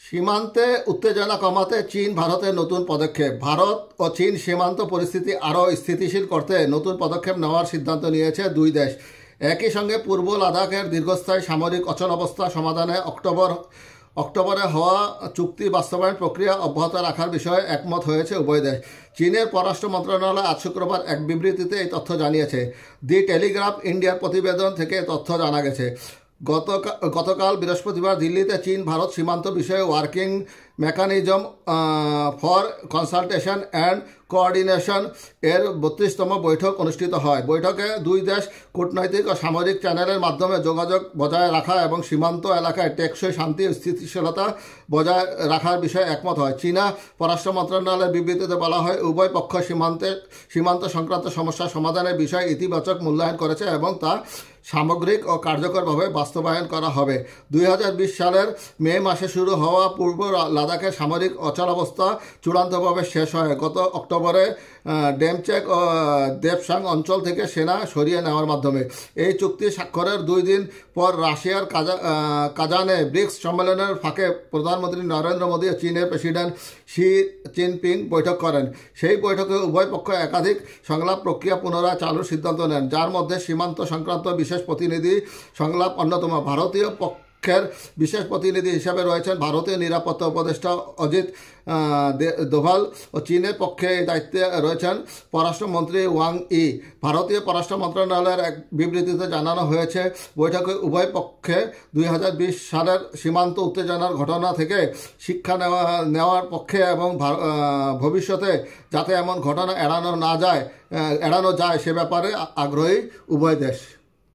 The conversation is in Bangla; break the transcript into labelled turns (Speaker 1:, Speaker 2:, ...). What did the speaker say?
Speaker 1: সীমান্তে উত্তেজনা কমাতে চীন ভারতের নতুন পদক্ষেপ। ভারত ও চীন সীমান্ত পরিস্থিতি আরও স্থিতিশীল করতে নতুন পদক্ষেপ নেওয়ার সিদ্ধান্ত নিয়েছে দুই দেশ। একই সঙ্গে পূর্ব লাদাখের দীর্ঘস্থায়ী সামরিক অচলাবস্থা সমাধানে অক্টোবরে হওয়া চুক্তি বাস্তবায়ন প্রক্রিয়া অব্যাহত রাখার বিষয়ে একমত হয়েছে উভয় দেশ। চীনের পররাষ্ট্র মন্ত্রণালয় আজ শুক্রবার এক বিবৃতিতে এই তথ্য জানিয়েছে। দি টেলিগ্রাফ ইন্ডিয়ার প্রতিবেদন থেকে তথ্য জানা গেছে। গতকাল বৃহস্পতিবার দিল্লিতে চীন ভারত সীমান্ত বিষয়ে working mechanism for consultation and coordination এর 32তম বৈঠক অনুষ্ঠিত হয়। বৈঠকে দুই দেশ কূটনৈতিক ও সামরিক চ্যানেলের মাধ্যমে যোগাযোগ বজায় রাখা এবং সীমান্ত এলাকায় টেকসই শান্তি ও স্থিতিশীলতা বজায় রাখার বিষয়ে একমত হয়। চীনা পররাষ্ট্র মন্ত্রণালয়ের বিবৃতিতে বলা হয়, উভয় পক্ষ সীমান্ত সংক্রান্ত সমস্যা সমাধানের বিষয়ে ইতিবাচক মূল্যায়ন করেছে এবং তা সামগ্রিক ও কার্যকরভাবে বাস্তবায়ন করা হবে। 2020 সালের মে মাসে শুরু হওয়া পূর্ব লাদাখের সামরিক অচলাবস্থা চূড়ান্তভাবে শেষ হয় গত অক্টোবরে ডেমচেক ও দেবসাং অঞ্চল থেকে সেনা সরিয়ে নেওয়ার মাধ্যমে। এই চুক্তি স্বাক্ষরের 2 দিন পর রাশিয়ার কাজানে ব্রিক্স সম্মেলনের ফাঁকে প্রধানমন্ত্রী নরেন্দ্র মোদী ও চীনের প্রেসিডেন্ট শি জিনপিং বৈঠক করেন। সেই বৈঠকে উভয় পক্ষ একাধিক সংলাপ প্রক্রিয়া পুনরায় চালুর সিদ্ধান্ত নেন, যার মধ্যে সীমান্ত সংক্রান্ত বিশেষ প্রতিনিধি সংলাপ অন্যতম। ভারতীয় পক্ষের বিশেষ প্রতিনিধি হিসাবে রয়েছেন ভারতীয় নিরাপত্তা উপদেষ্টা অজিত দোভাল ও চীনের পক্ষে এই দায়িত্বে রয়েছেন পররাষ্ট্রমন্ত্রী ওয়াং ই। ভারতীয় পররাষ্ট্র মন্ত্রণালয়ের এক বিবৃতিতে জানানো হয়েছে, বৈঠকে উভয় পক্ষে 2020 সালের সীমান্ত উত্তেজনার ঘটনা থেকে শিক্ষা নেওয়ার পক্ষে এবং ভবিষ্যতে যাতে এমন ঘটনা এড়ানো যায় সে ব্যাপারে আগ্রহী উভয় দেশ।